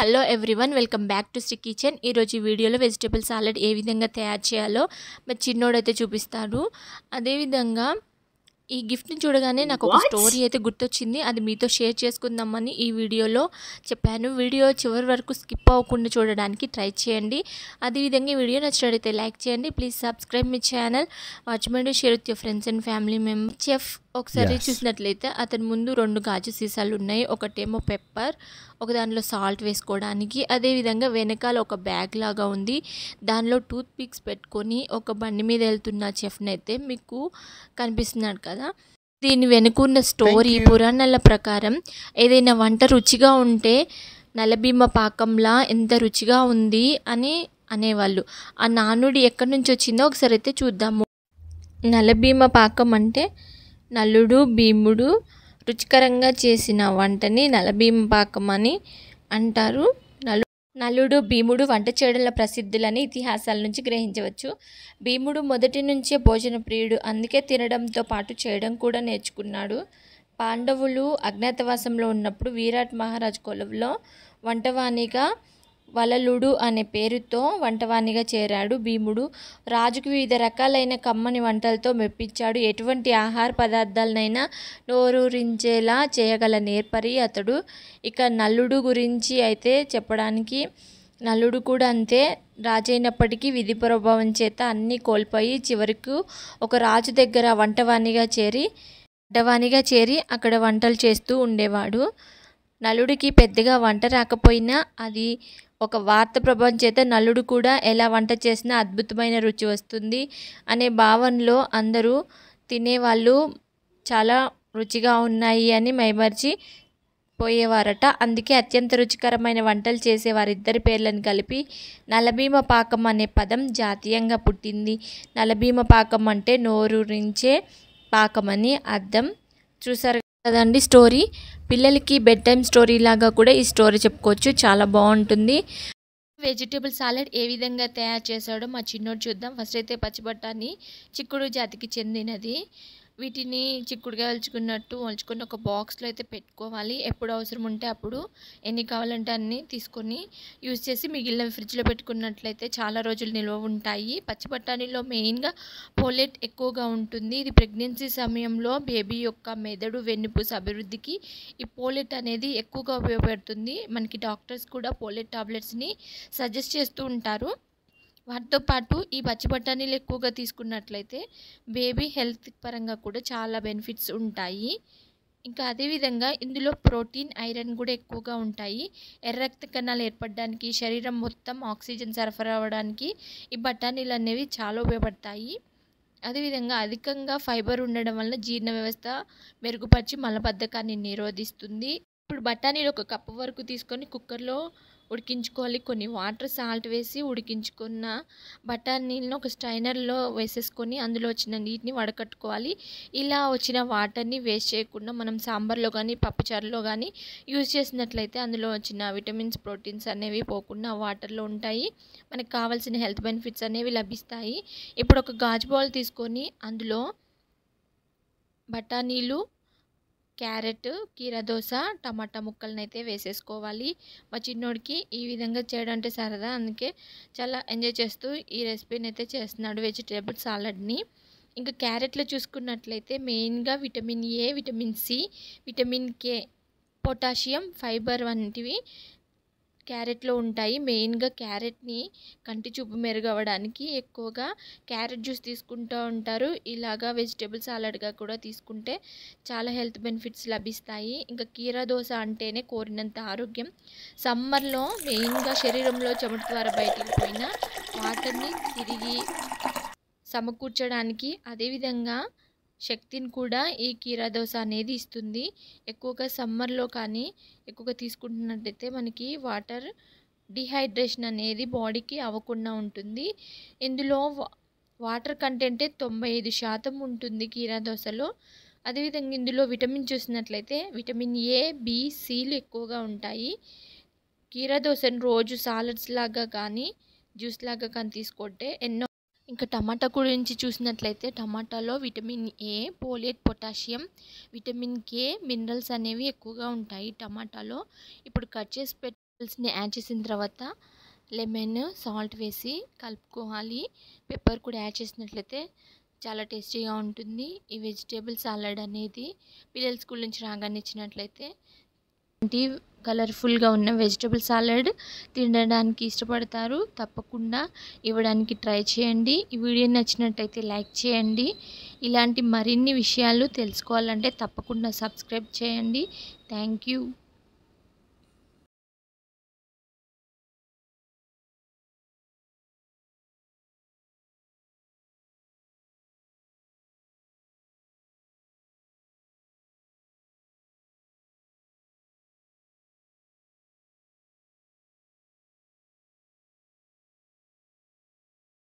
Hello everyone, welcome back to Sri kitchen. ఈరోజు ఈ వీడియోలో వెజిటేబుల్ సాలడ్ ఏ విధంగా తయారు చేయాలో మా చిన్నోడైతే చూపిస్తారు. అదేవిధంగా ఈ గిఫ్ట్ని చూడగానే నాకు ఒక స్టోరీ అయితే గుర్తొచ్చింది. అది మీతో షేర్ చేసుకుందామని ఈ వీడియోలో చెప్పాను. వీడియో చివరి వరకు స్కిప్ అవ్వకుండా చూడడానికి ట్రై చేయండి. అదేవిధంగా ఈ వీడియో నచ్చినట్లయితే లైక్ చేయండి. Please subscribe my channel. Watch my video, share with your friends and family members. Chef ఒకసారి చూసినట్లయితే అతని ముందు 2 గాజు సీసాలు ఉన్నాయి. ఒకటేమో పెప్పర్, ఒక దానిలో సాల్ట్ వేసుకోవడానికి. అదేవిధంగా వెనకాల ఒక బ్యాగ్ లాగా ఉంది. దానిలో టూత్ పిక్స్ పెట్టుకొని ఒక బండి మీద వెళ్తున్న చెఫ్ని అయితే మీకు కనిపిస్తున్నాడు కదా. దీని వెనుకున్న స్టోరీ పురాణాల ప్రకారం ఏదైనా వంట రుచిగా ఉంటే నలభీమ పాకంలా ఎంత రుచిగా ఉంది అని అనేవాళ్ళు. ఆ నానుడి ఎక్కడి నుంచి వచ్చిందో ఒకసారి అయితే చూద్దాము. నలభీమ పాకం అంటే నలుడు భీముడు రుచికరంగా చేసిన వంటని నలభీమ పాకం అని అంటారు. నలుడు భీముడు వంట చేయడంలో ప్రసిద్ధులని ఇతిహాసాల నుంచి గ్రహించవచ్చు. భీముడు మొదటి నుంచే భోజన ప్రియుడు, అందుకే తినడంతో పాటు చేయడం కూడా నేర్చుకున్నాడు. పాండవులు అజ్ఞాతవాసంలో ఉన్నప్పుడు విరాట్ మహారాజ్ కొలువులో వంటవాణిగా వలలుడు అనే పేరుతో వంటవాణిగా చేరాడు. భీముడు రాజుకు వివిధ రకాలైన కమ్మని వంటలతో మెప్పించాడు. ఎటువంటి ఆహార పదార్థాలనైనా నోరూరించేలా చేయగల నేర్పరి అతడు. ఇక నలుడు గురించి అయితే చెప్పడానికి, నలుడు కూడా అంతే. రాజైనప్పటికీ విధి ప్రభావం చేత అన్నీ కోల్పోయి చివరకు ఒక రాజు దగ్గర వంటవాణిగా చేరి అక్కడ వంటలు చేస్తూ ఉండేవాడు. నలుడికి పెద్దగా వంట రాకపోయినా అది ఒక వార్త ప్రభావం చేత నలుడు కూడా ఎలా వంట చేసినా అద్భుతమైన రుచి వస్తుంది అనే భావనలో అందరూ తినేవాళ్ళు చాలా రుచిగా ఉన్నాయి అని మైమర్చి పోయేవారట. అందుకే అత్యంత రుచికరమైన వంటలు చేసే వారిద్దరి పేర్లను కలిపి నలభీమ పాకం అనే పదం జాతీయంగా పుట్టింది. నలభీమ పాకం అంటే నోరూరించే పాకం అని అర్థం. చూసారు కదండి స్టోరీ. పిల్లలకి బెడ్ టైమ్ స్టోరీ లాగా కూడా ఈ స్టోరీ చెప్పుకోవచ్చు. చాలా బాగుంటుంది. వెజిటేబుల్ సాలడ్ ఏ విధంగా తయారు చేశాడో మా చిన్నోడు చూద్దాం. ఫస్ట్ అయితే పచ్చిబట్టాని చిక్కుడు జాతికి చెందినది. వీటిని చిక్కుడుగా ఒలుచుకొని ఒక బాక్స్లో అయితే పెట్టుకోవాలి. ఎప్పుడు అవసరం ఉంటే అప్పుడు ఎన్ని కావాలంటే అన్ని తీసుకొని యూజ్ చేసి మిగిలిన ఫ్రిడ్జ్లో పెట్టుకున్నట్లయితే చాలా రోజులు నిల్వ ఉంటాయి. పచ్చి బఠానీలో మెయిన్గా పోలేట్ ఎక్కువగా ఉంటుంది. ఇది ప్రెగ్నెన్సీ సమయంలో బేబీ యొక్క మెదడు వెన్నుపూస అభివృద్ధికి ఈ పోలేట్ అనేది ఎక్కువగా ఉపయోగపడుతుంది. మనకి డాక్టర్స్ కూడా పోలేట్ టాబ్లెట్స్ని సజెస్ట్ చేస్తూ ఉంటారు. వాటితో పాటు ఈ పచ్చి బఠానీలు ఎక్కువగా తీసుకున్నట్లయితే బేబీ హెల్త్ పరంగా కూడా చాలా బెనిఫిట్స్ ఉంటాయి. ఇంకా అదేవిధంగా ఇందులో ప్రోటీన్, ఐరన్ కూడా ఎక్కువగా ఉంటాయి. ఎర్ర రక్త కణాలు ఏర్పడడానికి, శరీరం మొత్తం ఆక్సిజన్ సరఫరా అవ్వడానికి ఈ బఠానీలు అనేవి చాలా ఉపయోగపడతాయి. అదేవిధంగా అధికంగా ఫైబర్ ఉండడం వల్ల జీర్ణ వ్యవస్థ మెరుగుపరిచి మలబద్ధకాన్ని నిరోధిస్తుంది. ఇప్పుడు బఠానీలు 1 కప్పు వరకు తీసుకొని కుక్కర్లో ఉడికించుకోవాలి. కొన్ని వాటర్, సాల్ట్ వేసి ఉడికించుకున్న బఠానీలను ఒక స్ట్రైనర్లో వేసేసుకొని అందులో వచ్చిన నీటిని వడకట్టుకోవాలి. ఇలా వచ్చిన వాటర్ని వేస్ట్ చేయకుండా మనం సాంబార్లో కానీ పప్పుచారులో కానీ యూజ్ చేసినట్లయితే అందులో వచ్చిన విటమిన్స్, ప్రోటీన్స్ అనేవి పోకుండా వాటర్లో ఉంటాయి. మనకు కావాల్సిన హెల్త్ బెనిఫిట్స్ అనేవి లభిస్తాయి. ఇప్పుడు ఒక గాజు బౌల్ తీసుకొని అందులో బఠానీలు, క్యారెట్, కీరదోస, టమాటా ముక్కలను అయితే వేసేసుకోవాలి. మా చిన్నోడికి ఈ విధంగా చేయడం అంటే సరదా, అందుకే చాలా ఎంజాయ్ చేస్తూ ఈ రెసిపీని అయితే చేస్తున్నాడు, వెజిటేబుల్ సాలడ్ని. ఇంకా క్యారెట్లో చూసుకున్నట్లయితే మెయిన్గా vitamin A, vitamin C, vitamin K, potassium, fibre వంటివి క్యారెట్లో ఉంటాయి. మెయిన్గా క్యారెట్ని కంటి చూపు మెరుగవడానికి ఎక్కువగా క్యారెట్ జ్యూస్ తీసుకుంటూ ఉంటారు. ఇలాగా వెజిటేబుల్ సాలడ్గా కూడా తీసుకుంటే చాలా హెల్త్ బెనిఫిట్స్ లభిస్తాయి. ఇంకా కీరా దోశ అంటేనే కోరినంత ఆరోగ్యం. సమ్మర్లో మెయిన్గా శరీరంలో చెమట ద్వారా బయటికి పోయిన వాటర్ని తిరిగి సమకూర్చడానికి, అదేవిధంగా శక్తిని కూడా ఈ కీరా దోశ అనేది ఇస్తుంది. ఎక్కువగా సమ్మర్లో కానీ ఎక్కువగా తీసుకుంటున్నట్టయితే మనకి వాటర్ డిహైడ్రేషన్ అనేది బాడీకి అవ్వకుండా ఉంటుంది. ఇందులో వాటర్ కంటెంటే 95% ఉంటుంది కీరా దోశలో. అదేవిధంగా ఇందులో విటమిన్ చూసినట్లయితే విటమిన్ ఏ, బి, సిలు ఎక్కువగా ఉంటాయి. కీరా దోశను రోజు సాలడ్స్ లాగా కానీ జ్యూస్ లాగా కానీ తీసుకుంటే ఎన్నో. ఇంకా టమాటా గురించి చూసినట్లయితే టమాటాలో vitamin A, folate, potassium, vitamin K, minerals అనేవి ఎక్కువగా ఉంటాయి టమాటాలో. ఇప్పుడు కట్ చేసి వెజిటబుల్స్ని యాడ్ చేసిన తర్వాత లెమన్, సాల్ట్ వేసి కలుపుకోవాలి. పెప్పర్ కూడా యాడ్ చేసినట్లయితే చాలా టేస్టీగా ఉంటుంది. ఈ వెజిటేబుల్ సాలడ్ అనేది పిల్లలు స్కూల్ నుంచి రాగానే ఇచ్చినట్లయితే కలర్ఫుల్గా ఉన్న వెజిటబుల్ సాలడ్ తినడానికి ఇష్టపడతారు. తప్పకుండా ఇవ్వడానికి ట్రై చేయండి. ఈ వీడియో నచ్చినట్టయితే లైక్ చేయండి. ఇలాంటి మరిన్ని విషయాలు తెలుసుకోవాలంటే తప్పకుండా సబ్స్క్రైబ్ చేయండి. Thank you.